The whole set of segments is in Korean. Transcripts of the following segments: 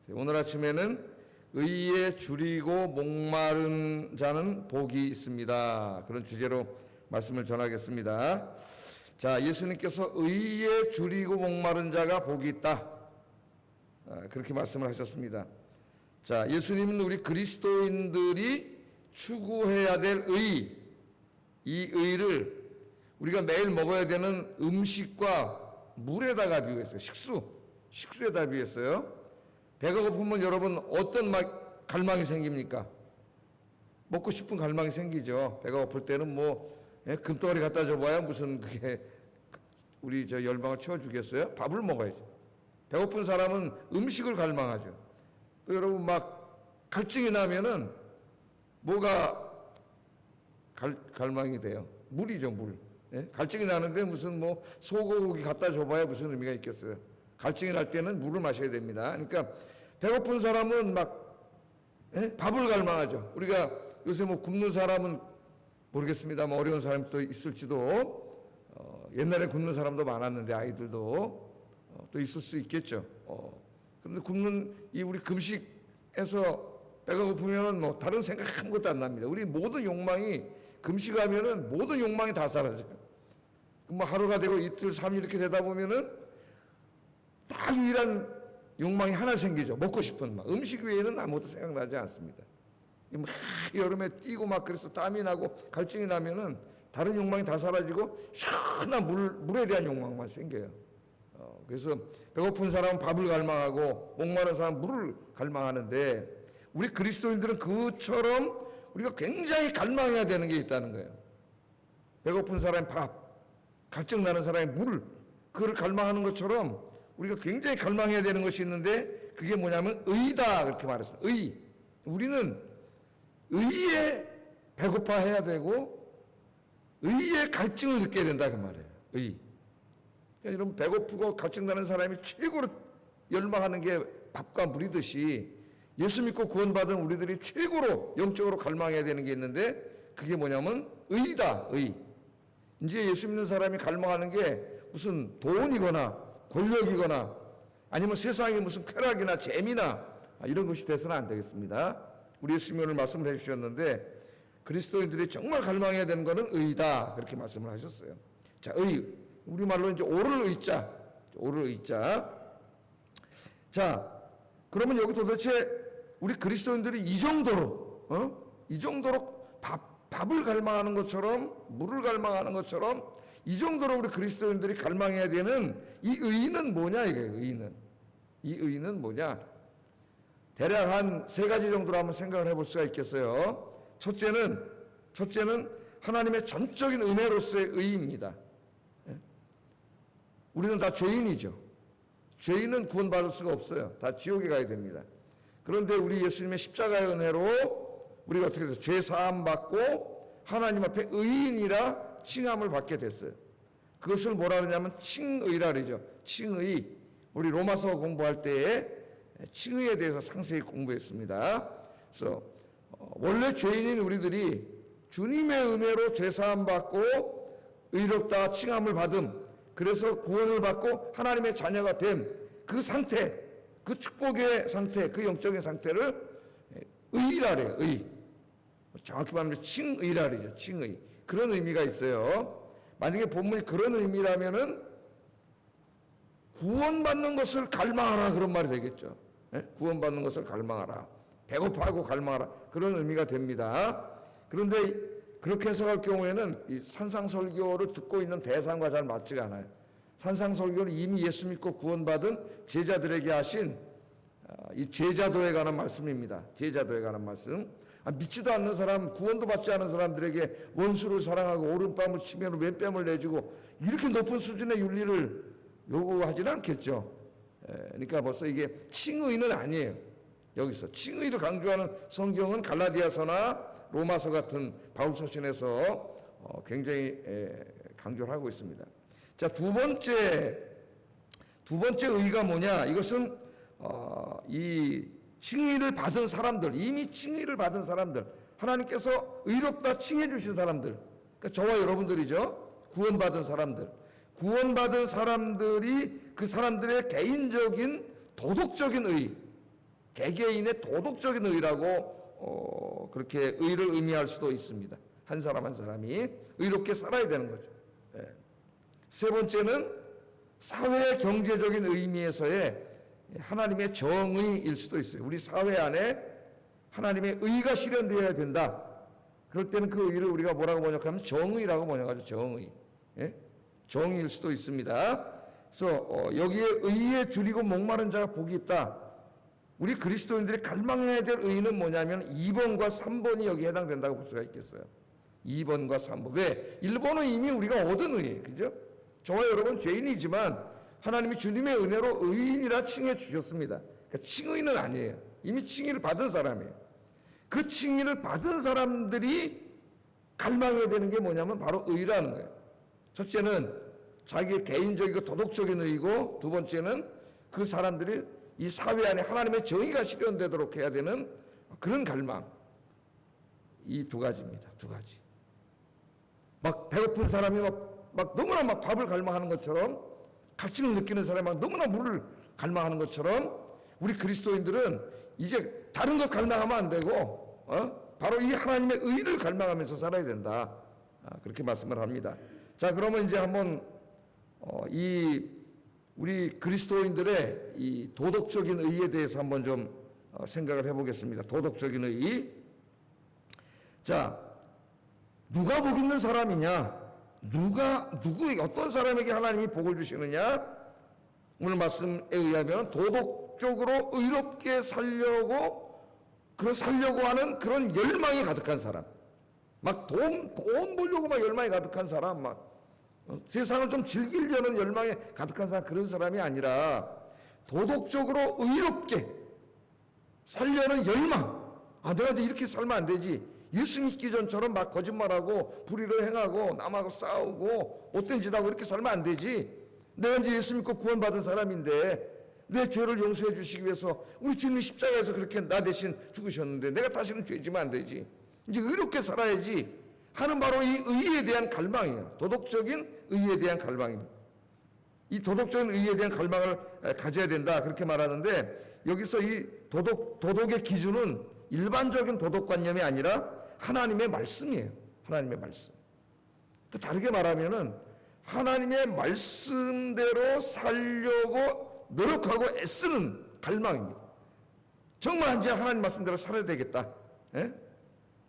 오늘 아침에는 의에 줄이고 목마른 자는 복이 있습니다. 그런 주제로 말씀을 전하겠습니다. 자, 예수님께서 의에 줄이고 목마른 자가 복이 있다. 그렇게 말씀을 하셨습니다. 자, 예수님은 우리 그리스도인들이 추구해야 될 의, 이 의를 우리가 매일 먹어야 되는 음식과 물에다가 비유했어요. 식수에다 비유했어요. 배가 고프면 여러분 어떤 갈망이 생깁니까? 먹고 싶은 갈망이 생기죠. 배가 고플 때는 금덩어리 갖다 줘봐야 무슨 그게 우리 열방을 채워주겠어요? 밥을 먹어야죠. 배고픈 사람은 음식을 갈망하죠. 또 여러분 갈증이 나면은 뭐가 갈망이 돼요? 물이죠, 물. 예? 갈증이 나는데 무슨 소고기 갖다 줘봐야 무슨 의미가 있겠어요? 갈증이 날 때는 물을 마셔야 됩니다. 그러니까 배고픈 사람은 밥을 갈망하죠. 우리가 요새 굶는 사람은 모르겠습니다. 어려운 사람이 또 있을지도, 옛날에 굶는 사람도 많았는데 아이들도 또 있을 수 있겠죠. 그런데 굶는 우리 금식에서 배가 고프면은 다른 생각 아무것도 안 납니다. 우리 모든 욕망이 금식하면은 모든 욕망이 다 사라져요. 하루가 되고 이틀, 3일 이렇게 되다 보면은 딱 유일한 욕망이 하나 생기죠. 먹고 싶은 음식 외에는 아무것도 생각나지 않습니다. 여름에 뛰고 그래서 땀이 나고 갈증이 나면은 다른 욕망이 다 사라지고 시원한 물에 대한 욕망만 생겨요. 그래서 배고픈 사람은 밥을 갈망하고 목마른 사람은 물을 갈망하는데 우리 그리스도인들은 그처럼 우리가 굉장히 갈망해야 되는 게 있다는 거예요. 배고픈 사람이 밥, 갈증 나는 사람이 물, 그걸 갈망하는 것처럼 우리가 굉장히 갈망해야 되는 것이 있는데 그게 뭐냐면 의다 그렇게 말했습니다. 의. 우리는 의에 배고파해야 되고 의에 갈증을 느껴야 된다 그 말이에요. 의. 그러니까 여러분 배고프고 갈증 나는 사람이 최고로 열망하는 게 밥과 물이듯이 예수 믿고 구원받은 우리들이 최고로 영적으로 갈망해야 되는 게 있는데 그게 뭐냐면 의다. 의. 이제 예수 믿는 사람이 갈망하는 게 무슨 돈이거나 권력이거나 아니면 세상에 무슨 쾌락이나 재미나 이런 것이 돼서는 안 되겠습니다. 우리 예수님이 오늘 말씀을 해주셨는데 그리스도인들이 정말 갈망해야 되는 것은 의다 그렇게 말씀을 하셨어요. 자, 의 우리말로 이제 오를 의자. 자, 그러면 여기 도대체 우리 그리스도인들이 이 정도로 밥을 갈망하는 것처럼 물을 갈망하는 것처럼 이 정도로 우리 그리스도인들이 갈망해야 되는 이 의는 뭐냐 이게 이 의는 뭐냐? 대략 한 세 가지 정도로 한번 생각을 해볼 수가 있겠어요. 첫째는 하나님의 전적인 은혜로서의 의입니다. 우리는 다 죄인이죠. 죄인은 구원받을 수가 없어요. 다 지옥에 가야 됩니다. 그런데 우리 예수님의 십자가의 은혜로 우리가 어떻게 돼서 죄 사함 받고 하나님 앞에 의인이라 칭함을 받게 됐어요. 그것을 뭐라 그러냐면 칭의라 그러죠. 칭의. 우리 로마서 공부할 때에 칭의에 대해서 상세히 공부했습니다. 그래서 원래 죄인인 우리들이 주님의 은혜로 죄 사함 받고 의롭다 칭함을 받음. 그래서 구원을 받고 하나님의 자녀가 됨. 그 상태, 그 축복의 상태, 그 영적인 상태를 의라 그래요. 의. 정확히 말하면 칭의라 그러죠. 칭의. 그런 의미가 있어요. 만약에 본문이 그런 의미라면은 구원받는 것을 갈망하라 그런 말이 되겠죠. 구원받는 것을 갈망하라. 배고파하고 갈망하라. 그런 의미가 됩니다. 그런데 그렇게 해석할 경우에는 이 산상설교를 듣고 있는 대상과 잘 맞지가 않아요. 산상설교는 이미 예수 믿고 구원받은 제자들에게 하신 이 제자도에 관한 말씀입니다. 제자도에 관한 말씀. 믿지도 않는 사람, 구원도 받지 않은 사람들에게 원수를 사랑하고 오른뺨을 치면 왼뺨을 내주고 이렇게 높은 수준의 윤리를 요구하지는 않겠죠. 그러니까 벌써 이게 칭의는 아니에요. 여기서 칭의를 강조하는 성경은 갈라디아서나 로마서 같은 바울서신에서 굉장히 강조를 하고 있습니다. 자, 두 번째 의가 뭐냐? 이것은 이 칭의를 받은 사람들, 이미 칭의를 받은 사람들, 하나님께서 의롭다 칭해 주신 사람들, 그러니까 저와 여러분들이죠. 구원받은 사람들. 구원받은 사람들이 그 사람들의 개인적인 도덕적인 의, 개개인의 도덕적인 의라고 그렇게 의를 의미할 수도 있습니다. 한 사람 한 사람이 의롭게 살아야 되는 거죠. 세 번째는 사회 경제적인 의미에서의 하나님의 정의일 수도 있어요. 우리 사회 안에 하나님의 의가 실현되어야 된다. 그럴 때는 그 의를 우리가 뭐라고 번역하면 정의라고 번역하죠. 정의. 정의일 수도 있습니다. 그래서 여기에 의에 줄이고 목마른 자가 복이 있다. 우리 그리스도인들이 갈망해야 될 의는 뭐냐면 2번과 3번이 여기에 해당된다고 볼 수가 있겠어요. 2번과 3번. 왜? 1번은 이미 우리가 얻은 의예요. 그죠? 저와 여러분 죄인이지만 하나님이 주님의 은혜로 의인이라 칭해 주셨습니다. 그러니까 칭의는 아니에요. 이미 칭의를 받은 사람이에요. 그 칭의를 받은 사람들이 갈망해야 되는 게 뭐냐면 바로 의라는 거예요. 첫째는 자기의 개인적이고 도덕적인 의이고, 두 번째는 그 사람들이 이 사회 안에 하나님의 정의가 실현되도록 해야 되는 그런 갈망. 이 두 가지입니다. 두 가지. 막 배고픈 사람이 막 너무나 막 밥을 갈망하는 것처럼, 갈증을 느끼는 사람이 막 너무나 물을 갈망하는 것처럼 우리 그리스도인들은 이제 다른 것 갈망하면 안 되고 바로 이 하나님의 의를 갈망하면서 살아야 된다. 그렇게 말씀을 합니다. 자, 그러면 이제 한번 이 우리 그리스도인들의 이 도덕적인 의에 대해서 한번 좀 생각을 해보겠습니다. 도덕적인 의. 자, 누가 복 있는 사람이냐? 어떤 사람에게 하나님이 복을 주시느냐? 오늘 말씀에 의하면 도덕적으로 의롭게 살려고 하는 그런 열망이 가득한 사람. 막 돈 벌려고 막 열망이 가득한 사람, 막 세상을 좀 즐기려는 열망에 가득한 사람, 그런 사람이 아니라 도덕적으로 의롭게 살려는 열망. 내가 이제 이렇게 살면 안 되지. 예수 믿기 전처럼 막 거짓말하고 불의를 행하고 남하고 싸우고 못된 짓 하고 이렇게 살면 안 되지. 내가 이제 예수 믿고 구원받은 사람인데 내 죄를 용서해 주시기 위해서 우리 주님이 십자가에서 그렇게 나 대신 죽으셨는데 내가 다시는 죄 지면 안 되지. 이제 의롭게 살아야지 하는 바로 이 의에 대한 갈망이에요. 도덕적인 의에 대한 갈망입니다. 이 도덕적인 의에 대한 갈망을 가져야 된다, 그렇게 말하는데, 여기서 이 도덕의 기준은 일반적인 도덕관념이 아니라 하나님의 말씀이에요. 하나님의 말씀. 다르게 말하면은 하나님의 말씀대로 살려고 노력하고 애쓰는 갈망입니다. 정말 이제 하나님 말씀대로 살아야 되겠다.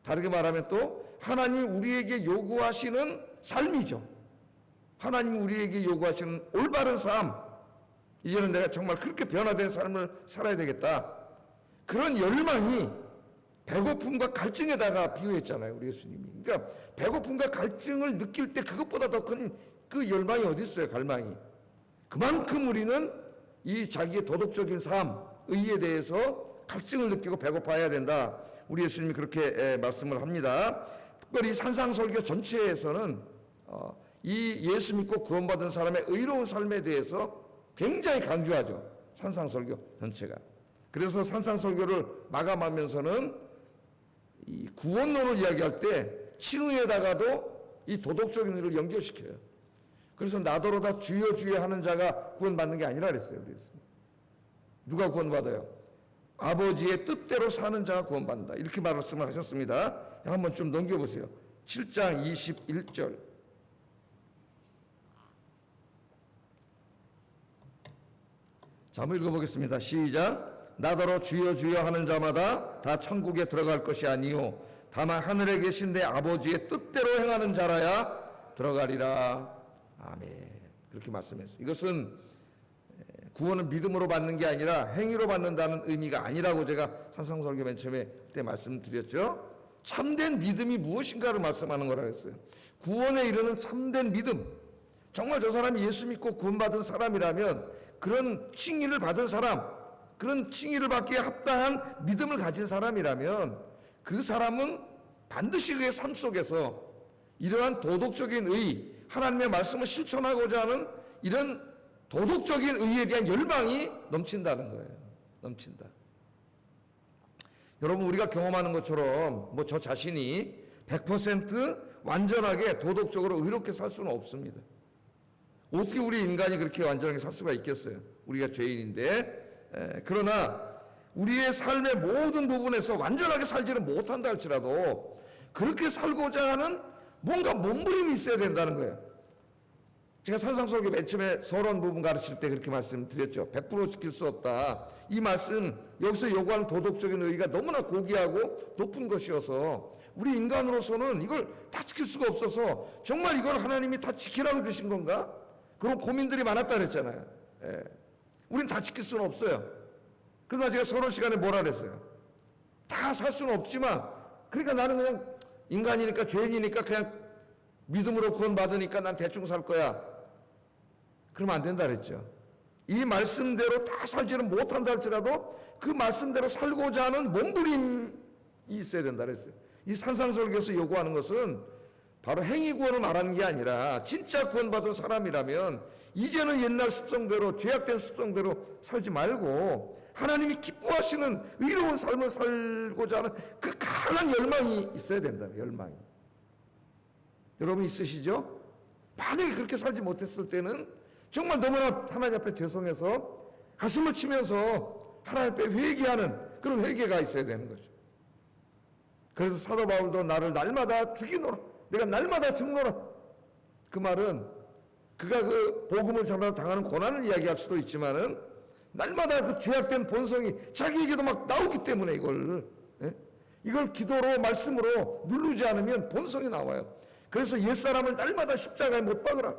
다르게 말하면 또 하나님이 우리에게 요구하시는 삶이죠. 하나님이 우리에게 요구하시는 올바른 삶. 이제는 내가 정말 그렇게 변화된 삶을 살아야 되겠다. 그런 열망이 배고픔과 갈증에다가 비유했잖아요, 우리 예수님이. 그러니까 배고픔과 갈증을 느낄 때 그것보다 더 큰 그 열망이 어디 있어요, 갈망이. 그만큼 우리는 이 자기의 도덕적인 삶, 의에 대해서 갈증을 느끼고 배고파야 된다. 우리 예수님이 그렇게 말씀을 합니다. 특별히 산상설교 전체에서는 이 예수 믿고 구원받은 사람의 의로운 삶에 대해서 굉장히 강조하죠. 산상설교 전체가. 그래서 산상설교를 마감하면서는 이 구원론을 이야기할 때 칭의에다가도 이 도덕적인 일을 연결시켜요. 그래서 나더러다 주여 주여 하는 자가 구원받는 게 아니라 그랬어요. 그래서 누가 구원받아요? 아버지의 뜻대로 사는 자가 구원받는다. 이렇게 말씀을 하셨습니다. 한번 좀 넘겨보세요. 7장 21절. 자, 한번 읽어보겠습니다. 시작. 나더러 주여 주여 하는 자마다 다 천국에 들어갈 것이 아니요 다만 하늘에 계신 내 아버지의 뜻대로 행하는 자라야 들어가리라. 아멘. 그렇게 말씀했어요. 이것은 구원은 믿음으로 받는 게 아니라 행위로 받는다는 의미가 아니라고 제가 산상설교 맨 처음에 때 말씀드렸죠. 참된 믿음이 무엇인가를 말씀하는 거라 했어요. 구원에 이르는 참된 믿음. 정말 저 사람이 예수 믿고 구원받은 사람이라면, 그런 칭의를 받은 사람, 그런 칭의를 받기에 합당한 믿음을 가진 사람이라면 그 사람은 반드시 그의 삶 속에서 이러한 도덕적인 의, 하나님의 말씀을 실천하고자 하는 이런 도덕적인 의에 대한 열망이 넘친다는 거예요. 넘친다. 여러분, 우리가 경험하는 것처럼 저 자신이 100% 완전하게 도덕적으로 의롭게 살 수는 없습니다. 어떻게 우리 인간이 그렇게 완전하게 살 수가 있겠어요? 우리가 죄인인데. 그러나 우리의 삶의 모든 부분에서 완전하게 살지는 못한다 할지라도 그렇게 살고자 하는 뭔가 몸부림이 있어야 된다는 거예요. 제가 산상설교 맨 처음에 서론 부분 가르칠 때 그렇게 말씀드렸죠. 100% 지킬 수 없다. 이 말씀 여기서 요구하는 도덕적인 의의가 너무나 고귀하고 높은 것이어서 우리 인간으로서는 이걸 다 지킬 수가 없어서 정말 이걸 하나님이 다 지키라고 주신 건가? 그런 고민들이 많았다 그랬잖아요. 예. 우린 다 지킬 수는 없어요. 그러나 제가 서론 시간에 뭐라 그랬어요? 다 살 수는 없지만 그러니까 나는 그냥 인간이니까 죄인이니까 그냥 믿음으로 구원받으니까 난 대충 살 거야. 그러면 안 된다 그랬죠. 이 말씀대로 다 살지는 못한다 할지라도 그 말씀대로 살고자 하는 몸부림이 있어야 된다 그랬어요. 이 산상설교에서 요구하는 것은 바로 행위 구원을 말하는 게 아니라 진짜 구원받은 사람이라면 이제는 옛날 습성대로 죄악된 습성대로 살지 말고 하나님이 기뻐하시는 의로운 삶을 살고자 하는 그 강한 열망이 있어야 된다. 열망이. 여러분 있으시죠? 만약에 그렇게 살지 못했을 때는 정말 너무나 하나님 앞에 죄송해서 가슴을 치면서 하나님 앞에 회개하는 그런 회개가 있어야 되는 거죠. 그래서 사도 바울도 나를 날마다 죽이노라. 내가 날마다 죽노라. 그 말은 그가 그 복음을 전하다 당하는 고난을 이야기할 수도 있지만은 날마다 그 죄악된 본성이 자기에게도 막 나오기 때문에 이걸 기도로 말씀으로 누르지 않으면 본성이 나와요. 그래서 옛사람을 날마다 십자가에 못 박으라.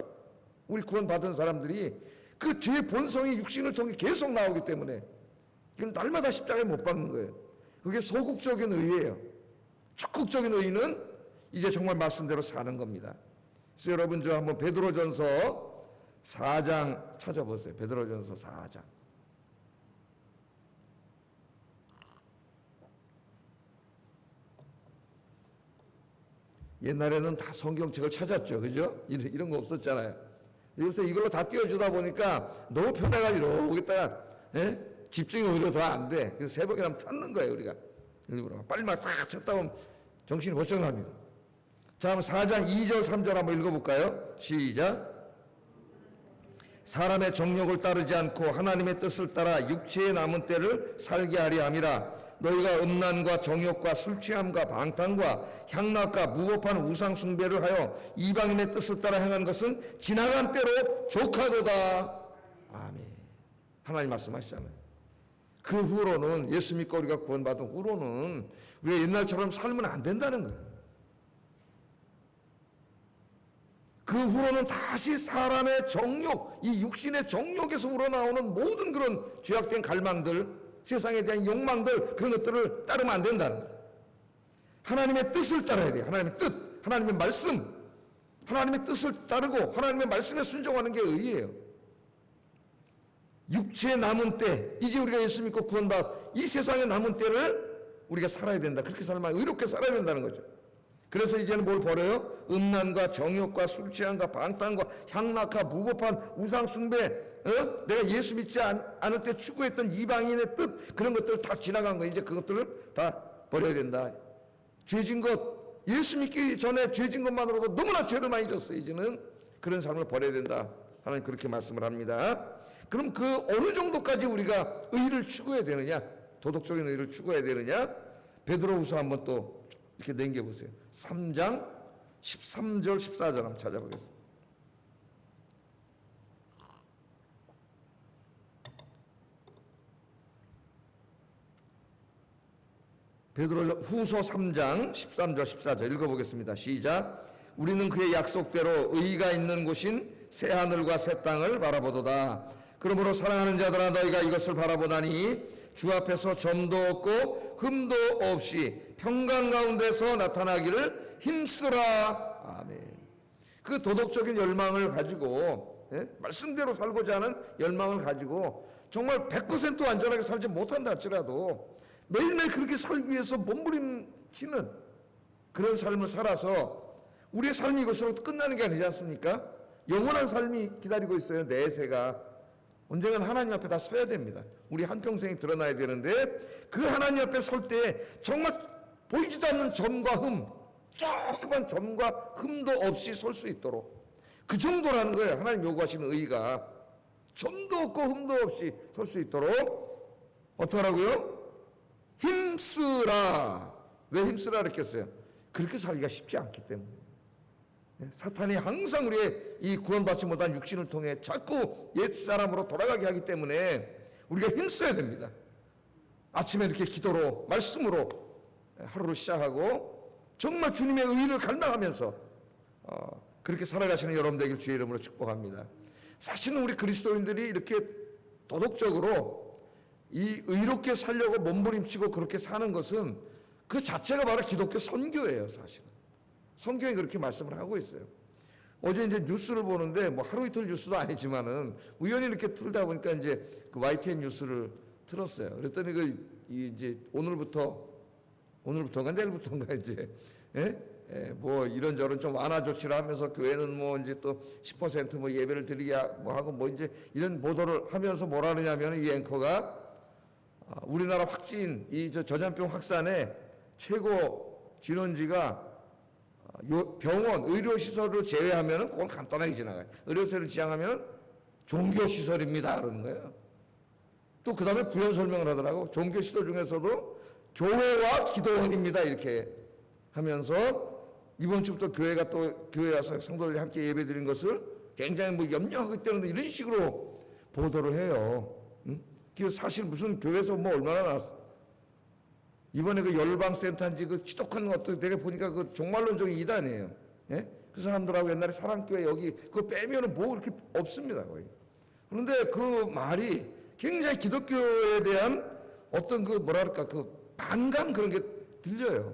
우리 구원받은 사람들이 그 죄의 본성이 육신을 통해 계속 나오기 때문에 이건 날마다 십자가에 못 박는 거예요. 그게 소극적인 의예요. 적극적인 의는 이제 정말 말씀대로 사는 겁니다. 그래서 여러분 저 한번 베드로전서 4장 찾아보세요. 베드로전서 4장. 옛날에는 다 성경책을 찾았죠. 그죠? 이런 거 없었잖아요. 요새 이걸로 다 띄워주다 보니까 너무 편해가지고 거기다가 집중이 오히려 더 안 돼. 그래서 새벽에 찾는 거예요. 우리가 일부러 빨리 막 딱 찾다 보면 정신이 고정합니다. 자, 그럼 4장 2절 3절 한번 읽어볼까요? 시작. 사람의 정욕을 따르지 않고 하나님의 뜻을 따라 육체의 남은 때를 살게 하려 함이라. 너희가 음란과 정욕과 술취함과 방탕과 향락과 무법한 우상 숭배를 하여 이방인의 뜻을 따라 행한 것은 지나간 때로 족하도다. 아멘. 하나님 말씀하시잖아요. 그 후로는 예수 믿고 우리가 구원받은 후로는 우리가 옛날처럼 살면 안 된다는 거예요. 그 후로는 다시 사람의 정욕, 이 육신의 정욕에서 우러나오는 모든 그런 죄악된 갈망들, 세상에 대한 욕망들, 그런 것들을 따르면 안 된다는 거예요. 하나님의 뜻을 따라야 돼요. 하나님의 뜻, 하나님의 말씀, 하나님의 뜻을 따르고 하나님의 말씀에 순종하는 게 의예요. 육체의 남은 때, 이제 우리가 예수 믿고 구원받 이 세상의 남은 때를 우리가 살아야 된다. 그렇게 살면 의롭게 살아야 된다는 거죠. 그래서 이제는 뭘 버려요? 음란과 정욕과 술취함과 방탕과 향락과 무법한 우상 숭배, 내가 예수 믿지 않을 때 추구했던 이방인의 뜻, 그런 것들 다 지나간 거예요. 이제 그것들을 다 버려야 된다. 죄진 것, 예수 믿기 전에 죄진 것만으로도 너무나 죄를 많이 졌어요. 이제는 그런 삶을 버려야 된다. 하나님 그렇게 말씀을 합니다. 그럼 그 어느 정도까지 우리가 의를 추구해야 되느냐? 도덕적인 의를 추구해야 되느냐? 베드로후서 한번 또 이렇게 넘겨보세요. 3장 13절 14절 한번 찾아보겠습니다. 베드로후서 3장 13절 14절 읽어보겠습니다. 시작. 우리는 그의 약속대로 의가 있는 곳인 새하늘과 새 땅을 바라보도다. 그러므로 사랑하는 자들아 너희가 이것을 바라보다니 주 앞에서 점도 없고 흠도 없이 평강 가운데서 나타나기를 힘쓰라. 아멘. 그 도덕적인 열망을 가지고 말씀대로 살고자 하는 열망을 가지고 정말 100% 안전하게 살지 못한다 할지라도 매일매일 그렇게 살기 위해서 몸부림치는 그런 삶을 살아서 우리의 삶이 이것으로 끝나는 게 아니지 않습니까? 영원한 삶이 기다리고 있어요. 내세가 언젠가는 하나님 앞에 다 서야 됩니다. 우리 한평생이 드러나야 되는데 그 하나님 앞에 설 때 정말 보이지도 않는 점과 흠, 조그만 점과 흠도 없이 설 수 있도록 그 정도라는 거예요. 하나님 요구하시는 의의가 점도 없고 흠도 없이 설 수 있도록 어떻게 하라고요? 힘쓰라. 왜 힘쓰라 그랬겠어요? 그렇게 살기가 쉽지 않기 때문에. 사탄이 항상 우리의 이 구원받지 못한 육신을 통해 자꾸 옛사람으로 돌아가게 하기 때문에 우리가 힘써야 됩니다. 아침에 이렇게 기도로 말씀으로 하루를 시작하고 정말 주님의 의를 갈망하면서 그렇게 살아가시는 여러분 되길 주의 이름으로 축복합니다. 사실은 우리 그리스도인들이 이렇게 도덕적으로 이 의롭게 살려고 몸부림치고 그렇게 사는 것은 그 자체가 바로 기독교 선교예요. 사실은 성경이 그렇게 말씀을 하고 있어요. 어제 이제 뉴스를 보는데 뭐 하루 이틀 뉴스도 아니지만은 우연히 이렇게 틀다 보니까 이제 그 YTN 뉴스를 틀었어요. 그랬더니 이제 오늘부터가 내일부터인가 이제 뭐 이런저런 좀 완화 조치를 하면서 교회는 뭐 이제 또 10% 예배를 드리게 뭐 하고 뭐 이제 이런 보도를 하면서 뭐라 그러냐면 이 앵커가 우리나라 확진 이 전염병 확산의 최고 진원지가 병원, 의료시설을 제외하면은 그건 간단하게 지나가요. 의료시설을 지향하면 종교시설입니다. 그러는 거예요. 또 그 다음에 부연 설명을 하더라고. 종교시설 중에서도 교회와 기도원입니다. 이렇게 하면서 이번 주부터 교회 와서 성도들이 함께 예배 드린 것을 굉장히 뭐 염려하고 있다는 이런 식으로 보도를 해요. 그 사실 무슨 교회에서 뭐 얼마나 나왔어. 이번에 그 열방센터인지 그 지독한 것들 되게 보니까 그 종말론적인 이단이에요. 예? 그 사람들하고 옛날에 사랑교회 여기 그거 빼면은 뭐 이렇게 없습니다. 거의. 그런데 그 말이 굉장히 기독교에 대한 어떤 그 뭐랄까 그 반감 그런 게 들려요.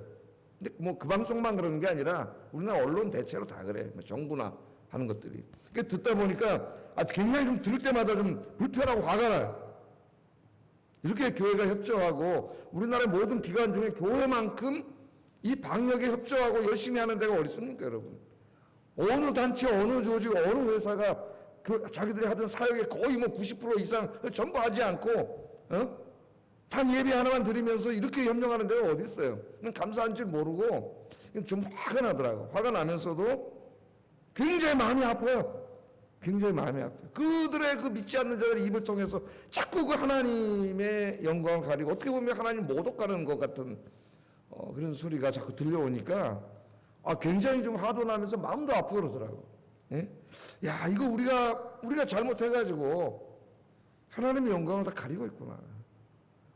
근데 뭐 그 방송만 그러는 게 아니라 우리나라 언론 대체로 다 그래. 뭐 정부나 하는 것들이. 그러니까 듣다 보니까 굉장히 좀 들을 때마다 좀 불편하고 화가 나요. 이렇게 교회가 협조하고 우리나라의 모든 기관 중에 교회만큼 이 방역에 협조하고 열심히 하는 데가 어디 있습니까, 여러분? 어느 단체, 어느 조직, 어느 회사가 자기들이 하던 사역의 거의 뭐 90% 이상을 전부 하지 않고 단 예배 하나만 드리면서 이렇게 협력하는 데가 어디 있어요? 그냥 감사한 줄 모르고 좀 화가 나더라고. 화가 나면서도 굉장히 마음이 아파요. 굉장히 마음이 아파요. 그들의 그 믿지 않는 자들의 입을 통해서 자꾸 그 하나님의 영광을 가리고 어떻게 보면 하나님 모독하는 것 같은 그런 소리가 자꾸 들려오니까 굉장히 좀 화도 나면서 마음도 아프고 그러더라고. 예? 야, 이거 우리가 잘못해가지고 하나님의 영광을 다 가리고 있구나.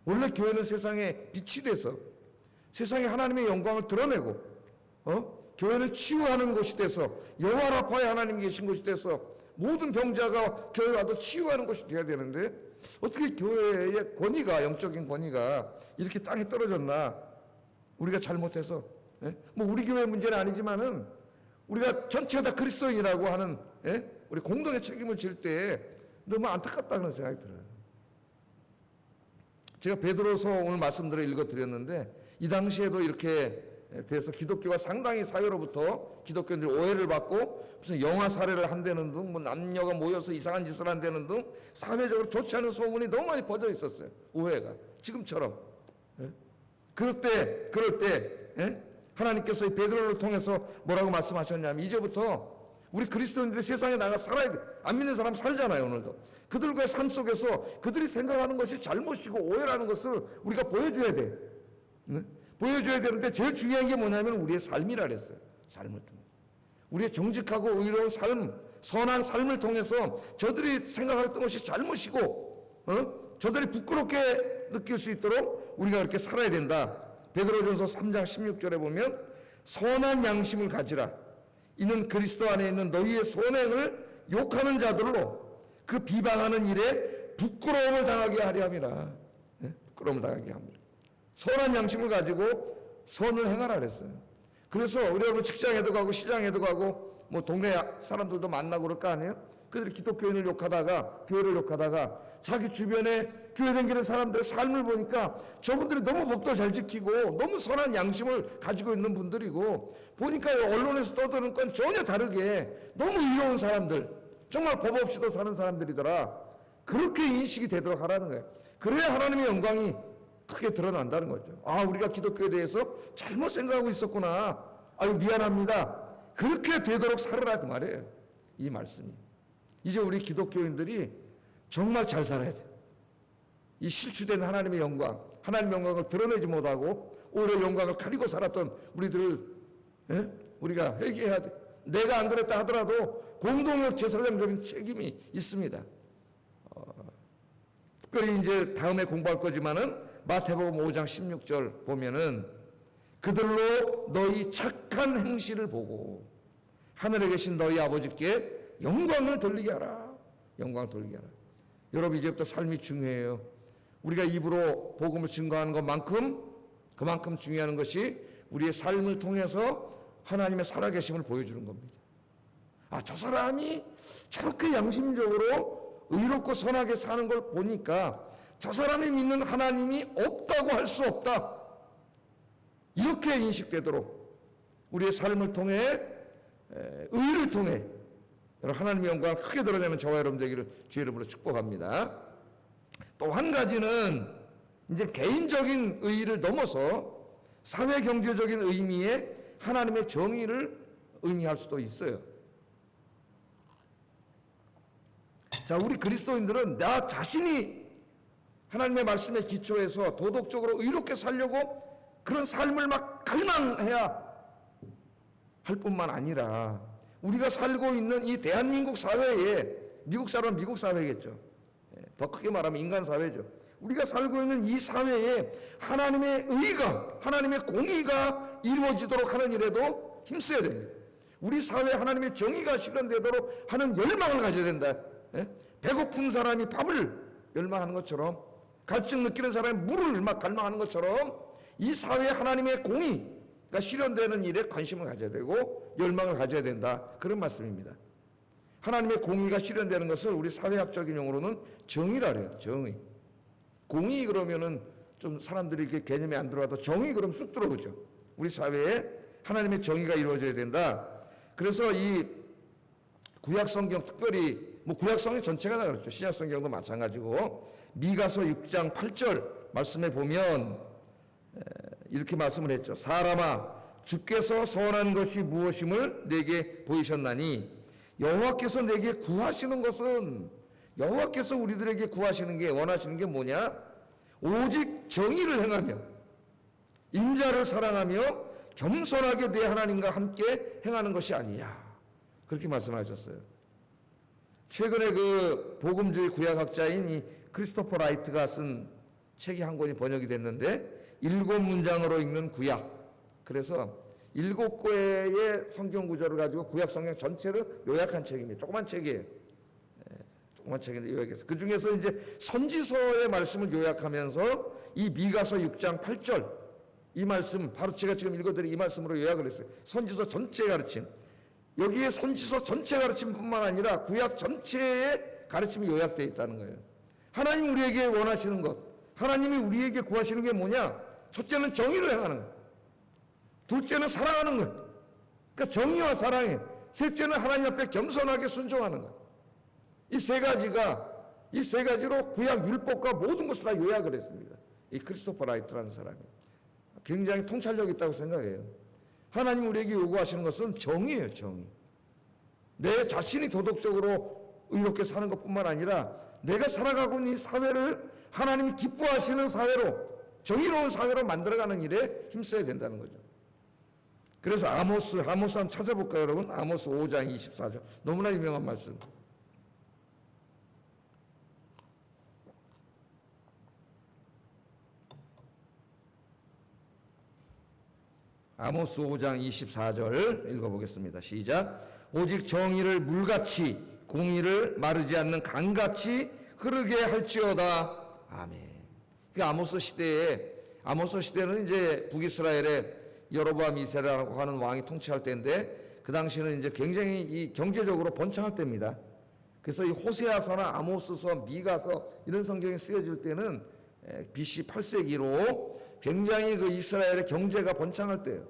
원래 교회는 세상에 빛이 돼서 세상에 하나님의 영광을 드러내고 교회는 치유하는 곳이 돼서 여호와 라파의 하나님이 계신 곳이 돼서 모든 병자가 교회 와도 치유하는 것이 돼야 되는데 어떻게 교회의 권위가 영적인 권위가 이렇게 땅에 떨어졌나? 우리가 잘못해서 뭐 우리 교회 문제는 아니지만은 우리가 전체가 다 그리스도인이라고 하는 우리 공동의 책임을 질 때 너무 안타깝다 그런 생각이 들어요. 제가 베드로서 오늘 말씀들을 읽어드렸는데 이 당시에도 이렇게 돼서 기독교가 상당히 사회로부터 기독교인들이 오해를 받고 무슨 영아 살해를 한다는 등 뭐 남녀가 모여서 이상한 짓을 한다는 등 사회적으로 좋지 않은 소문이 너무 많이 퍼져 있었어요. 오해가 지금처럼. 그럴 때 하나님께서 이 베드로를 통해서 뭐라고 말씀하셨냐면 이제부터 우리 그리스도인들이 세상에 나가 살아야 돼. 안 믿는 사람 살잖아요. 오늘도. 그들과의 삶 속에서 그들이 생각하는 것이 잘못이고 오해라는 것을 우리가 보여줘야 돼. 보여줘야 되는데 제일 중요한 게 뭐냐면 우리의 삶이라 그랬어요. 삶을 통해서. 우리의 정직하고 의로운 삶, 선한 삶을 통해서 저들이 생각했던 것이 잘못이고 저들이 부끄럽게 느낄 수 있도록 우리가 그렇게 살아야 된다. 베드로전서 3장 16절에 보면 선한 양심을 가지라. 이는 그리스도 안에 있는 너희의 선행을 욕하는 자들로 그 비방하는 일에 부끄러움을 당하게 하려 함이라. 부끄러움을 당하게 합니다. 선한 양심을 가지고 선을 행하라 그랬어요. 그래서 우리 여러분 직장에도 가고 시장에도 가고 뭐 동네 사람들도 만나고 그럴 거 아니에요? 그들이 기독교인을 욕하다가 교회를 욕하다가 자기 주변에 교회 다니는 사람들의 삶을 보니까 저분들이 너무 법도 잘 지키고 너무 선한 양심을 가지고 있는 분들이고 보니까 언론에서 떠드는 건 전혀 다르게 너무 이로운 사람들 정말 법 없이도 사는 사람들이더라. 그렇게 인식이 되도록 하라는 거예요. 그래야 하나님의 영광이 크게 드러난다는 거죠. 우리가 기독교에 대해서 잘못 생각하고 있었구나. 미안합니다. 그렇게 되도록 살아라 그 말이에요. 이 말씀이. 이제 우리 기독교인들이 정말 잘 살아야 돼. 이 실추된 하나님의 영광, 하나님의 영광을 드러내지 못하고 오히려 영광을 가리고 살았던 우리들을 우리가 회개해야 돼. 내가 안 그랬다 하더라도 공동의 제사장적인 책임이 있습니다. 특별히 이제 다음에 공부할 거지만은 마태복음 5장 16절 보면은 그들로 너희 착한 행실을 보고 하늘에 계신 너희 아버지께 영광을 돌리게 하라. 영광을 돌리게 하라. 여러분 이제부터 삶이 중요해요. 우리가 입으로 복음을 증거하는 것만큼 그만큼 중요한 것이 우리의 삶을 통해서 하나님의 살아계심을 보여주는 겁니다. 아, 저 사람이 저렇게 양심적으로 의롭고 선하게 사는 걸 보니까 저 사람이 믿는 하나님이 없다고 할 수 없다. 이렇게 인식되도록 우리의 삶을 통해 의를 통해 하나님의 영광을 크게 드러내는 저와 여러분 되기를 주의 이름으로 축복합니다. 또 한 가지는 이제 개인적인 의의를 넘어서 사회 경제적인 의미의 하나님의 정의를 의미할 수도 있어요. 자, 우리 그리스도인들은 나 자신이 하나님의 말씀에 기초해서 도덕적으로 의롭게 살려고 그런 삶을 막 갈망해야 할 뿐만 아니라 우리가 살고 있는 이 대한민국 사회에, 미국 사람은 미국 사회겠죠. 더 크게 말하면 인간 사회죠. 우리가 살고 있는 이 사회에 하나님의 의가, 하나님의 공의가 이루어지도록 하는 일에도 힘써야 됩니다. 우리 사회에 하나님의 정의가 실현되도록 하는 열망을 가져야 된다. 배고픈 사람이 밥을 열망하는 것처럼, 갈증 느끼는 사람이 물을 막 갈망하는 것처럼 이 사회에 하나님의 공의가 실현되는 일에 관심을 가져야 되고 열망을 가져야 된다. 그런 말씀입니다. 하나님의 공의가 실현되는 것을 우리 사회학적인 용어로는 정의라 그래요. 정의. 공의 그러면은 좀 사람들이 이렇게 개념이 안 들어와도 정의 그럼 쑥 들어오죠. 우리 사회에 하나님의 정의가 이루어져야 된다. 그래서 이 구약성경 특별히 구약성경 전체가 다 그렇죠. 신약성경도 마찬가지고 미가서 6장 8절 말씀에 보면 이렇게 말씀을 했죠. 사람아 주께서 선한 것이 무엇임을 내게 보이셨나니 여호와께서 내게 구하시는 것은, 여호와께서 우리들에게 구하시는 게, 원하시는 게 뭐냐? 오직 정의를 행하며 인자를 사랑하며 겸손하게 내 하나님과 함께 행하는 것이 아니냐. 그렇게 말씀하셨어요. 최근에 그 복음주의 구약학자인 이 크리스토퍼 라이트가 쓴 책이 한 권이 번역이 됐는데 7문장으로 읽는 구약. 그래서 7개의 성경 구절을 가지고 구약 성경 전체를 요약한 책입니다. 조그만 책이에요. 조그만 책인데 요약해서 그 중에서 이제 선지서의 말씀을 요약하면서 이 미가서 6장 8절 이 말씀 바로 제가 지금 읽어드린 이 말씀으로 요약을 했어요. 선지서 전체의 가르침. 여기에 선지서 전체 가르침뿐만 아니라 구약 전체의 가르침이 요약되어 있다는 거예요. 하나님 우리에게 원하시는 것, 하나님이 우리에게 구하시는 게 뭐냐? 첫째는 정의를 행하는 것, 둘째는 사랑하는 것, 그러니까 정의와 사랑에, 셋째는 하나님 앞에 겸손하게 순종하는 것. 이 세 가지로 구약 율법과 모든 것을 다 요약을 했습니다. 이 크리스토퍼 라이트라는 사람이 굉장히 통찰력 있다고 생각해요. 하나님 우리에게 요구하시는 것은 정의예요. 정의. 내 자신이 도덕적으로 의롭게 사는 것뿐만 아니라 내가 살아가고 있는 이 사회를 하나님이 기뻐하시는 사회로, 정의로운 사회로 만들어가는 일에 힘써야 된다는 거죠. 그래서 아모스 한번 찾아볼까요, 여러분? 아모스 5장 24절. 너무나 유명한 말씀. 아모스 5장 24절 읽어보겠습니다. 시작. 오직 정의를 물같이 공의를 마르지 않는 강같이 흐르게 할지어다. 아멘. 그 아모스 시대는 이제 북이스라엘에 여로보암 2세라고 하는 왕이 통치할 때인데 그 당시에는 이제 굉장히 이 경제적으로 번창할 때입니다. 그래서 이 호세아서나 아모스서, 미가서 이런 성경이 쓰여질 때는 BC 8세기로 굉장히 그 이스라엘의 경제가 번창할 때예요.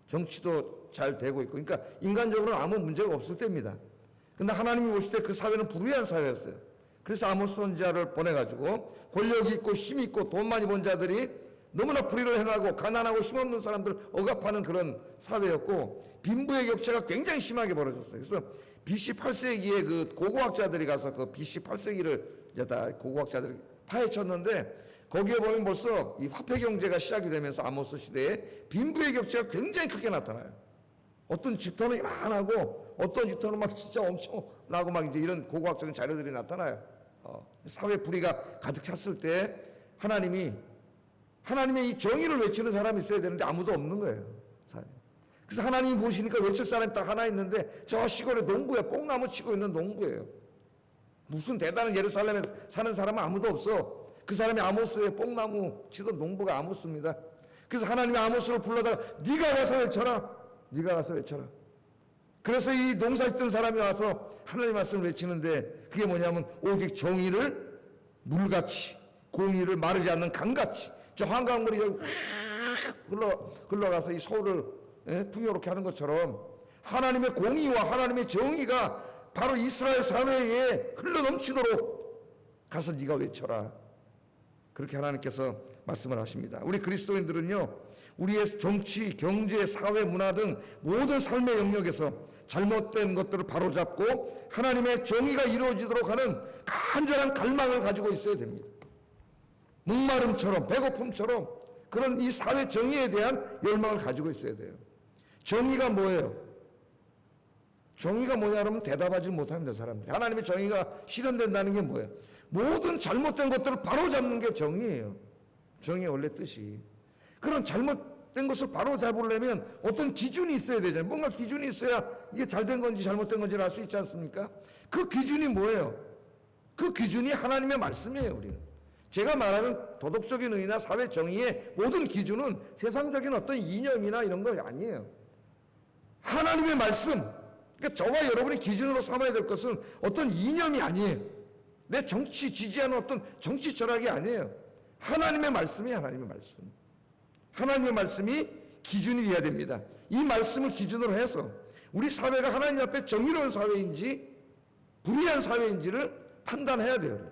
정치도 잘 되고 있고, 그러니까 인간적으로는 아무 문제가 없을 때입니다. 근데 하나님이 오실 때 그 사회는 불의한 사회였어요. 그래서 아모스 선지자를 보내가지고 권력이 있고 힘이 있고 돈 많이 번 자들이 너무나 불의를 행하고 가난하고 힘없는 사람들 억압하는 그런 사회였고, 빈부의 격차가 굉장히 심하게 벌어졌어요. 그래서 BC 8세기에 그 고고학자들이 가서 그 BC 8세기를 이제 다 고고학자들이 파헤쳤는데 거기에 보면 벌써 이 화폐 경제가 시작이 되면서 아모스 시대에 빈부의 격차가 굉장히 크게 나타나요. 어떤 집터는 이만하고 어떤 집터는 막 진짜 엄청나고 막 이제 이런 고고학적인 자료들이 나타나요. 사회 불의가 가득 찼을 때 하나님의 이 정의를 외치는 사람이 있어야 되는데 아무도 없는 거예요. 그래서 하나님이 보시니까 외칠 사람이 딱 하나 있는데 저 시골에 농부에 뽕나무 치고 있는 농부예요. 무슨 대단한 예루살렘에 사는 사람은 아무도 없어. 그 사람이 아모스의 뽕나무 치던 농부가 아모스입니다. 그래서 하나님이 아모스를 불러다가 네가 가서 외쳐라. 네가 가서 외쳐라. 그래서 이 농사 짓던 사람이 와서 하나님 말씀을 외치는데 그게 뭐냐면 오직 정의를 물같이 공의를 마르지 않는 강같이 저 한강물이 여기 흘러가서 이 서울을 풍요롭게 하는 것처럼 하나님의 공의와 하나님의 정의가 바로 이스라엘 사회에 흘러넘치도록 가서 네가 외쳐라. 그렇게 하나님께서 말씀을 하십니다. 우리 그리스도인들은요, 우리의 정치, 경제, 사회, 문화 등 모든 삶의 영역에서 잘못된 것들을 바로잡고 하나님의 정의가 이루어지도록 하는 간절한 갈망을 가지고 있어야 됩니다. 목마름처럼 배고픔처럼 그런 이 사회 정의에 대한 열망을 가지고 있어야 돼요. 정의가 뭐예요? 정의가 뭐냐 그러면 대답하지 못합니다, 사람들이. 하나님의 정의가 실현된다는 게 뭐예요? 모든 잘못된 것들을 바로잡는 게 정의예요. 정의의 원래 뜻이. 그런 잘못된 것을 바로잡으려면 어떤 기준이 있어야 되잖아요. 뭔가 기준이 있어야 이게 잘된 건지 잘못된 건지를 알 수 있지 않습니까? 그 기준이 뭐예요? 그 기준이 하나님의 말씀이에요, 우리는. 제가 말하는 도덕적인 의의나 사회 정의의 모든 기준은 세상적인 어떤 이념이나 이런 거 아니에요. 하나님의 말씀, 그러니까 저와 여러분이 기준으로 삼아야 될 것은 어떤 이념이 아니에요. 내 정치 지지하는 어떤 정치 철학이 아니에요. 하나님의 말씀이 하나님의 말씀. 하나님의 말씀이 기준이 돼야 됩니다. 이 말씀을 기준으로 해서 우리 사회가 하나님 앞에 정의로운 사회인지 불의한 사회인지를 판단해야 돼요.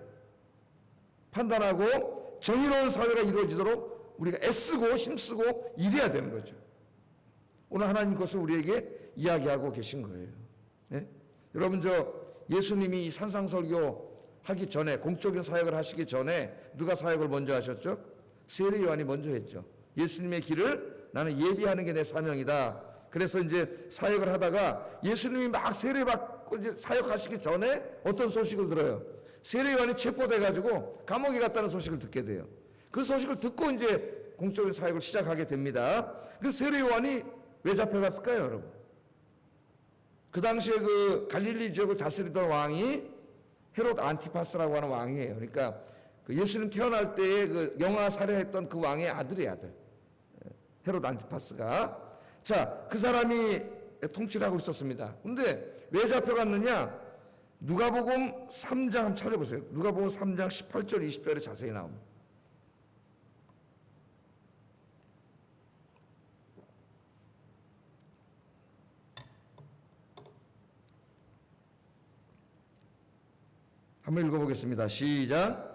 판단하고 정의로운 사회가 이루어지도록 우리가 애쓰고 힘쓰고 일해야 되는 거죠. 오늘 하나님 것을 우리에게 이야기하고 계신 거예요. 네? 여러분 예수님이 이 산상설교 하기 전에 공적인 사역을 하시기 전에 누가 사역을 먼저 하셨죠? 세례 요한이 먼저 했죠. 예수님의 길을 나는 예비하는 게 내 사명이다. 그래서 이제 사역을 하다가 예수님이 막 세례 받고 이제 사역하시기 전에 어떤 소식을 들어요? 세례 요한이 체포돼 가지고 감옥에 갔다는 소식을 듣게 돼요. 그 소식을 듣고 이제 공적인 사역을 시작하게 됩니다. 그 세례 요한이 왜 잡혀갔을까요, 여러분? 그 당시에 그 갈릴리 지역을 다스리던 왕이 헤롯 안티파스라고 하는 왕이에요. 그러니까 그 예수님 태어날 때에 그 영아 살해했던 그 왕의 아들이에요, 아들. 헤롯 안티파스가. 자, 그 사람이 통치를 하고 있었습니다. 근데 왜 잡혀갔느냐? 누가복음 3장 한번 찾아보세요. 누가복음 3장 18절 20절에 자세히 나옵니다. 한번 읽어보겠습니다. 시작.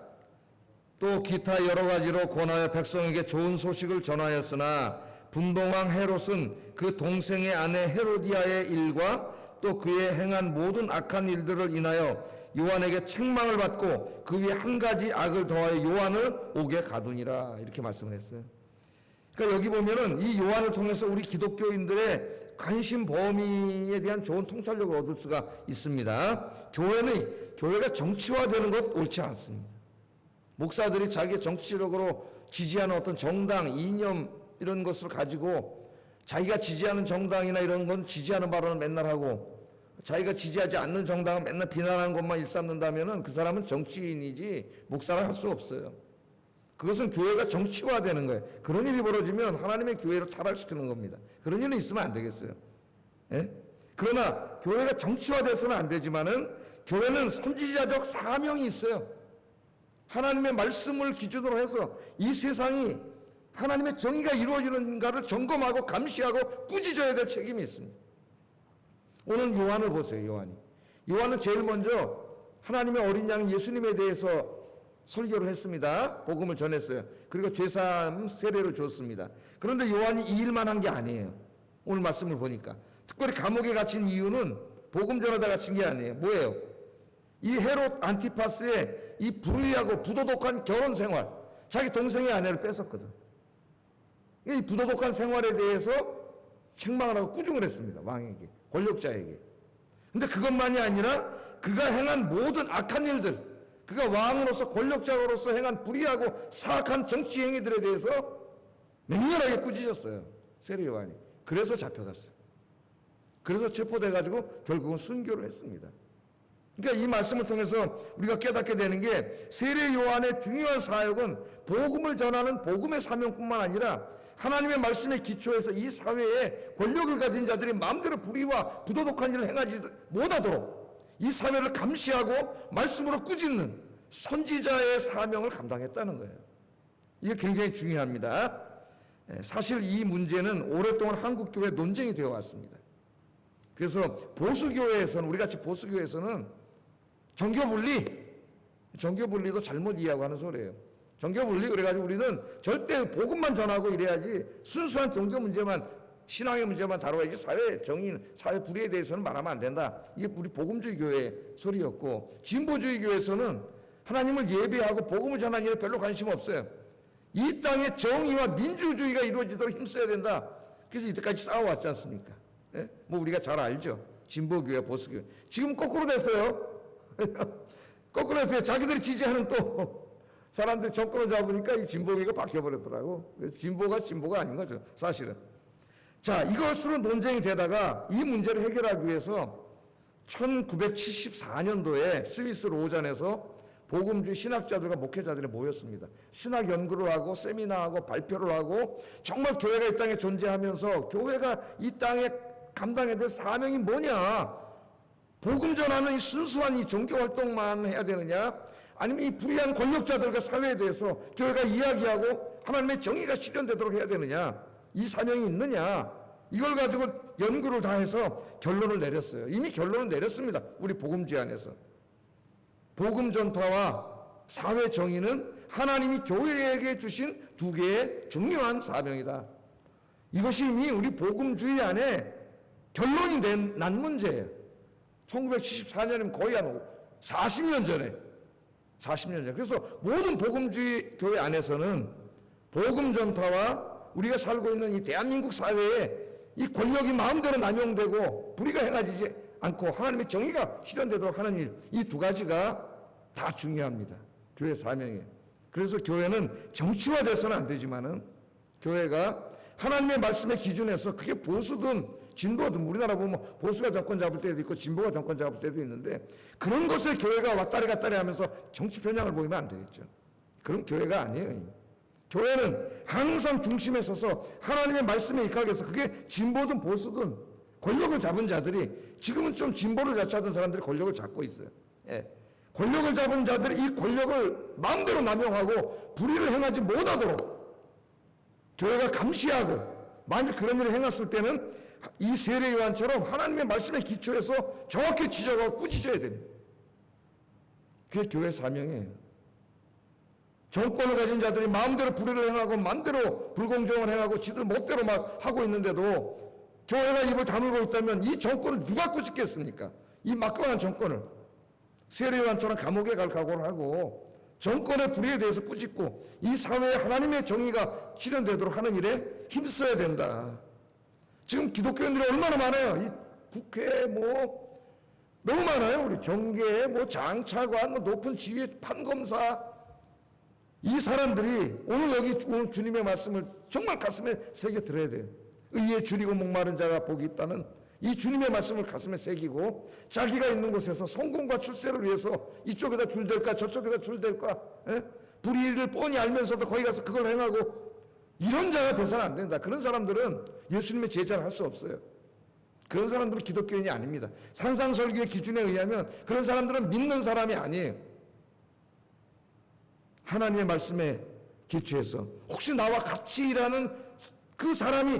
또 기타 여러 가지로 권하여 백성에게 좋은 소식을 전하였으나 분봉왕 헤롯은 그 동생의 아내 헤로디아의 일과 또 그의 행한 모든 악한 일들을 인하여 요한에게 책망을 받고 그 위에 한 가지 악을 더하여 요한을 옥에 가두니라 이렇게 말씀을 했어요. 그러니까 여기 보면은 이 요한을 통해서 우리 기독교인들의 관심 범위에 대한 좋은 통찰력을 얻을 수가 있습니다. 교회가 정치화되는 것 옳지 않습니다. 목사들이 자기 정치적으로 지지하는 어떤 정당, 이념 이런 것을 가지고 자기가 지지하는 정당이나 이런 건 지지하는 발언을 맨날 하고 자기가 지지하지 않는 정당은 맨날 비난하는 것만 일삼는다면은 그 사람은 정치인이지 목사를 할 수 없어요. 그것은 교회가 정치화되는 거예요. 그런 일이 벌어지면 하나님의 교회를 타락시키는 겁니다. 그런 일은 있으면 안 되겠어요. 예? 그러나 교회가 정치화돼서는 안 되지만은 교회는 선지자적 사명이 있어요. 하나님의 말씀을 기준으로 해서 이 세상이 하나님의 정의가 이루어지는가를 점검하고 감시하고 꾸짖어야 될 책임이 있습니다. 오늘 요한을 보세요. 요한은 제일 먼저 하나님의 어린 양 예수님에 대해서 설교를 했습니다. 복음을 전했어요. 그리고 죄사함 세례를 줬습니다. 그런데 요한이 이 일만 한 게 아니에요. 오늘 말씀을 보니까. 특별히 감옥에 갇힌 이유는 복음 전하다 갇힌 게 아니에요. 뭐예요? 이 헤롯 안티파스의 이 불의하고 부도덕한 결혼 생활, 자기 동생의 아내를 뺏었거든. 이 부도덕한 생활에 대해서 책망을 하고 꾸중을 했습니다. 왕에게, 권력자에게. 근데 그것만이 아니라 그가 행한 모든 악한 일들, 그가 왕으로서 권력자로서 행한 불의하고 사악한 정치 행위들에 대해서 맹렬하게 꾸짖었어요. 세례 요한이. 그래서 잡혀갔어요. 그래서 체포돼가지고 결국은 순교를 했습니다. 그러니까 이 말씀을 통해서 우리가 깨닫게 되는 게 세례 요한의 중요한 사역은 복음을 전하는 복음의 사명뿐만 아니라 하나님의 말씀에 기초해서 이 사회에 권력을 가진 자들이 마음대로 불의와 부도덕한 일을 행하지 못하도록 이 사회를 감시하고 말씀으로 꾸짖는 선지자의 사명을 감당했다는 거예요. 이게 굉장히 중요합니다. 사실 이 문제는 오랫동안 한국교회 논쟁이 되어 왔습니다. 그래서 보수교회에서는, 우리같이 보수교회에서는 정교분리도 잘못 이해하고 하는 소리예요. 정교분리 그래가지고 우리는 절대 복음만 전하고 이래야지 순수한 종교 문제만, 신앙의 문제만 다뤄야지 사회 정의, 사회 불의에 대해서는 말하면 안 된다. 이게 우리 복음주의 교회의 소리였고, 진보주의 교회에서는 하나님을 예배하고 복음을 전하는 일에 별로 관심 없어요. 이 땅에 정의와 민주주의가 이루어지도록 힘써야 된다. 그래서 이때까지 싸워왔지 않습니까? 예? 뭐 우리가 잘 알죠. 진보교회, 보수교회. 지금 거꾸로 됐어요. 거꾸로 됐어요. 자기들이 지지하는 또 사람들이 정권을 잡으니까 이 진보교회가 바뀌어버렸더라고. 그래서 진보가 아닌 거죠, 사실은. 자, 이것으로 논쟁이 되다가 이 문제를 해결하기 위해서 1974년도에 스위스 로잔에서 복음주의 신학자들과 목회자들이 모였습니다. 신학 연구를 하고 세미나하고 발표를 하고 정말 교회가 이 땅에 존재하면서 교회가 이 땅에 감당해야 될 사명이 뭐냐? 복음 전하는 이 순수한 이 종교 활동만 해야 되느냐? 아니면 이 불의한 권력자들과 사회에 대해서 교회가 이야기하고 하나님의 정의가 실현되도록 해야 되느냐? 이 사명이 있느냐? 이걸 가지고 연구를 다 해서 결론을 내렸어요. 이미 결론을 내렸습니다. 우리 복음주의 안에서. 복음 전파와 사회 정의는 하나님이 교회에게 주신 두 개의 중요한 사명이다. 이것이 이미 우리 복음주의 안에 결론이 난 문제예요. 1974년이면 거의 한 40년 전에. 그래서 모든 복음주의 교회 안에서는 복음 전파와 우리가 살고 있는 이 대한민국 사회에 이 권력이 마음대로 남용되고 불의가 행하지 않고 하나님의 정의가 실현되도록 하는 일, 이 두 가지가 다 중요합니다. 교회 사명에. 그래서 교회는 정치화돼서는 안 되지만은 교회가 하나님의 말씀의 기준에서 그게 보수든 진보든, 우리나라 보면 보수가 정권 잡을 때도 있고 진보가 정권 잡을 때도 있는데 그런 것에 교회가 왔다리 갔다리 하면서 정치 편향을 보이면 안 되겠죠. 그런 교회가 아니에요. 교회는 항상 중심에 서서 하나님의 말씀에 입각해서 그게 진보든 보수든 권력을 잡은 자들이, 지금은 좀 진보를 자처하던 사람들이 권력을 잡고 있어요. 예. 권력을 잡은 자들이 이 권력을 마음대로 남용하고 불의를 행하지 못하도록 교회가 감시하고, 만약 그런 일을 행했을 때는 이 세례 요한처럼 하나님의 말씀에 기초해서 정확히 지적하고 꾸짖어야 됩니다. 그게 교회 사명이에요. 정권을 가진 자들이 마음대로 불의를 행하고 마음대로 불공정을 행하고 지들 멋대로 막 하고 있는데도 교회가 입을 다물고 있다면 이 정권을 누가 꾸짖겠습니까? 이 막강한 정권을. 세례 요한처럼 감옥에 갈 각오를 하고 정권의 불의에 대해서 꾸짖고 이 사회에 하나님의 정의가 실현되도록 하는 일에 힘써야 된다. 지금 기독교인들이 얼마나 많아요. 이 국회에 뭐 너무 많아요. 우리 정계에 뭐 장차관, 뭐 높은 지위의 판검사, 이 사람들이 오늘 여기 오늘 주님의 말씀을 정말 가슴에 새겨 들어야 돼요. 의에 줄이고 목마른 자가 복이 있다는 이 주님의 말씀을 가슴에 새기고 자기가 있는 곳에서 성공과 출세를 위해서 이쪽에다 줄댈까 저쪽에다 줄댈까, 불의를 뻔히 알면서도 거기 가서 그걸 행하고 이런 자가 돼서는 안 된다. 그런 사람들은 예수님의 제자를 할 수 없어요. 그런 사람들은 기독교인이 아닙니다. 산상설교의 기준에 의하면 그런 사람들은 믿는 사람이 아니에요. 하나님의 말씀에 기초해서 혹시 나와 같이 일하는 그 사람이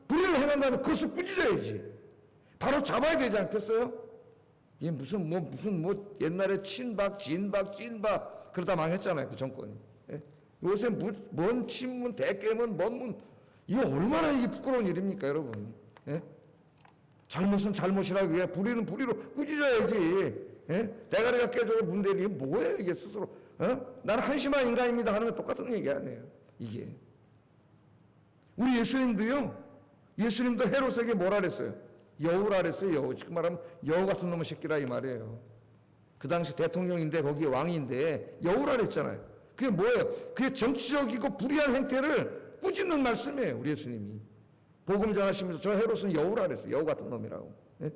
불의를 행한다면 그것을 꾸짖어야지. 바로 잡아야 되지 않겠어요? 이게 무슨 옛날에 친박, 진박, 찐박 그러다 망했잖아요. 그 정권이. 예? 요새 뭔 친문, 대깨문, 이거 얼마나 이게 부끄러운 일입니까, 여러분? 예? 잘못은 잘못이라고 해. 불의는 불의로 꾸짖어야지. 예? 대가리가 깨져서 문제는 이게 뭐예요, 이게 스스로. 나는 한심한 인간입니다 하는 건 똑같은 얘기 아니에요. 이게 우리 예수님도 헤롯에게 뭐라 그랬어요? 여우라 그랬어요. 여우. 지금 말하면 여우 같은 놈의 새끼라 이 말이에요. 그 당시 대통령인데 거기 왕인데 여우라 그랬잖아요. 그게 뭐예요? 그게 정치적이고 불의한 행태를 꾸짖는 말씀이에요. 우리 예수님이 복음 전하시면서 저 헤롯은 여우라 그랬어요. 여우 같은 놈이라고. 네?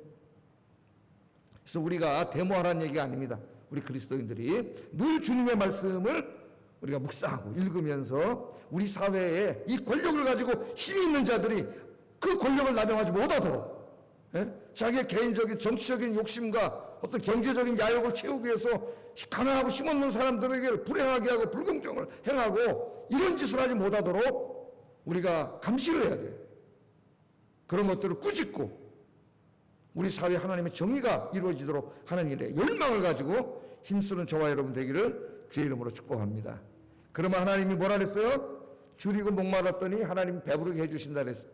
그래서 우리가 데모하라는 얘기가 아닙니다. 우리 그리스도인들이 늘 주님의 말씀을 우리가 묵상하고 읽으면서 우리 사회에 이 권력을 가지고 힘이 있는 자들이 그 권력을 남용하지 못하도록 자기의 개인적인 정치적인 욕심과 어떤 경제적인 야욕을 채우기 위해서 가난하고 힘없는 사람들에게 불행하게 하고 불공정을 행하고 이런 짓을 하지 못하도록 우리가 감시를 해야 돼요. 그런 것들을 꾸짖고 우리 사회에 하나님의 정의가 이루어지도록 하는 일에 열망을 가지고 힘쓰는 저와 여러분 되기를 주의 이름으로 축복합니다. 그러면 하나님이 뭐라 그랬어요? 줄이고 목마랐더니 하나님이 배부르게 해주신다 그랬어요.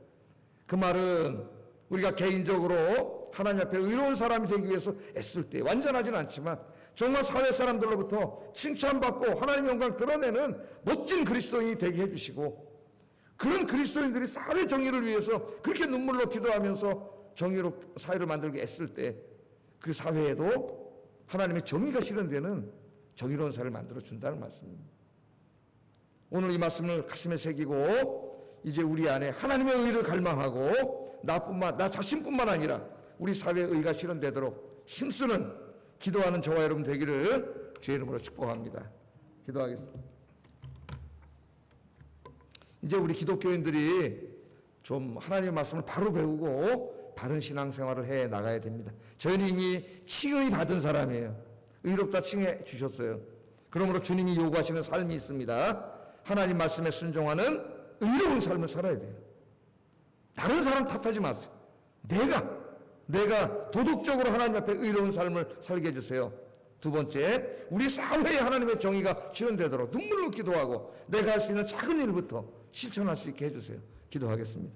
그 말은 우리가 개인적으로 하나님 앞에 의로운 사람이 되기 위해서 애쓸 때 완전하진 않지만 정말 사회 사람들로부터 칭찬받고 하나님의 영광을 드러내는 멋진 그리스도인이 되게 해주시고 그런 그리스도인들이 사회 정의를 위해서 그렇게 눈물로 기도하면서 정의로 사회를 만들기 애쓸 때 그 사회에도 하나님의 정의가 실현되는 정의로운 사회를 만들어준다는 말씀입니다. 오늘 이 말씀을 가슴에 새기고 이제 우리 안에 하나님의 의를 갈망하고 나 자신뿐만 아니라 우리 사회의 의가 실현되도록 힘쓰는 기도하는 저와 여러분 되기를 주의 이름으로 축복합니다. 기도하겠습니다. 이제 우리 기독교인들이 좀 하나님의 말씀을 바로 배우고 바른 신앙생활을 해 나가야 됩니다. 저희는 이미 칭의 받은 사람이에요. 의롭다 칭해 주셨어요. 그러므로 주님이 요구하시는 삶이 있습니다. 하나님 말씀에 순종하는 의로운 삶을 살아야 돼요. 다른 사람 탓하지 마세요. 내가 도덕적으로 하나님 앞에 의로운 삶을 살게 해주세요. 두 번째, 우리 사회에 하나님의 정의가 실현되도록 눈물로 기도하고 내가 할 수 있는 작은 일부터 실천할 수 있게 해주세요. 기도하겠습니다.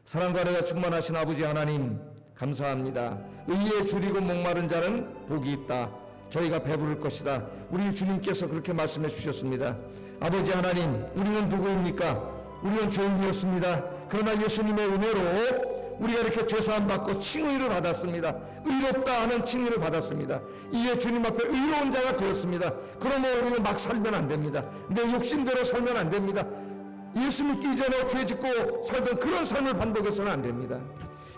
사랑과 은혜가 충만하신 아버지 하나님 감사합니다. 의에 줄이고 목마른 자는 복이 있다. 저희가 배부를 것이다. 우리 주님께서 그렇게 말씀해 주셨습니다. 아버지 하나님, 우리는 누구입니까? 우리는 죄인이었습니다. 그러나 예수님의 은혜로 우리가 이렇게 죄사함 받고 칭의를 받았습니다. 의롭다 하는 칭의를 받았습니다. 이에 주님 앞에 의로운 자가 되었습니다. 그러면 우리는 막 살면 안 됩니다. 내 욕심대로 살면 안 됩니다. 예수 믿기 이전에 죄 짓고 살던 그런 삶을 반복해서는 안 됩니다.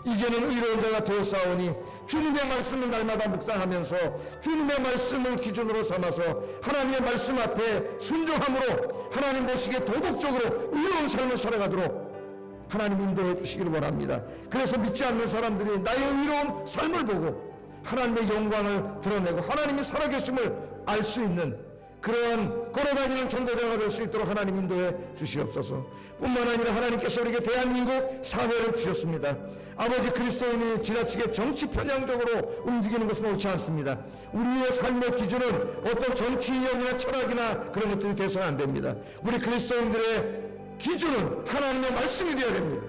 이제는 의로운 자가 되었사오니 주님의 말씀을 날마다 묵상하면서 주님의 말씀을 기준으로 삼아서 하나님의 말씀 앞에 순종함으로 하나님 보시기에 도덕적으로 의로운 삶을 살아가도록 하나님 인도해 주시기를 원합니다. 그래서 믿지 않는 사람들이 나의 의로운 삶을 보고 하나님의 영광을 드러내고 하나님이 살아계심을 알 수 있는 그러한 걸어다니는 전도자가 될 수 있도록 하나님 인도해 주시옵소서. 뿐만 아니라 하나님께서 우리에게 대한민국 사회를 주셨습니다. 아버지, 그리스도인이 지나치게 정치 편향적으로 움직이는 것은 옳지 않습니다. 우리의 삶의 기준은 어떤 정치 이념이나 철학이나 그런 것들이 돼서는 안 됩니다. 우리 그리스도인들의 기준은 하나님의 말씀이 되어야 됩니다.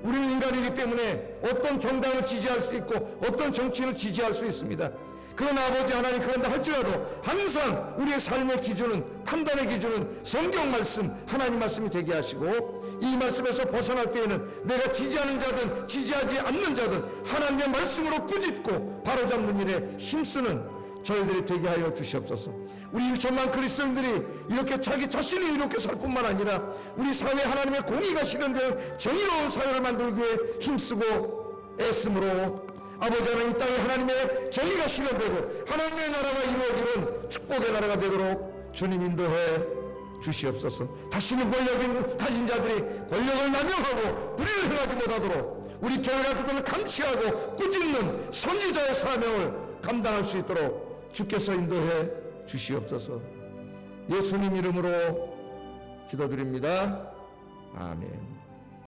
우리는 인간이기 때문에 어떤 정당을 지지할 수 있고 어떤 정치를 지지할 수 있습니다. 그러나 아버지 하나님, 그런다 할지라도 항상 우리의 삶의 기준은, 판단의 기준은 성경 말씀, 하나님 말씀이 되게 하시고 이 말씀에서 벗어날 때에는 내가 지지하는 자든 지지하지 않는 자든 하나님의 말씀으로 꾸짖고 바로잡는 일에 힘쓰는 저희들이 되게 하여 주시옵소서. 우리 1천만 그리스도인들이 이렇게 자기 자신이 이렇게 살 뿐만 아니라 우리 사회에 하나님의 공의가 실현되는 정의로운 사회를 만들기 위해 힘쓰고 애씀으로 아버지 하나님, 이 땅에 하나님의 정의가 실현되고 하나님의 나라가 이루어지는 축복의 나라가 되도록 주님 인도해 주시옵소서. 다시는 권력을 가진 자들이 권력을 남용하고 불의를 행하지 못하도록 우리 교회가 그들을 감시하고 꾸짖는 선지자의 사명을 감당할 수 있도록 주께서 인도해 주시옵소서. 예수님 이름으로 기도드립니다. 아멘.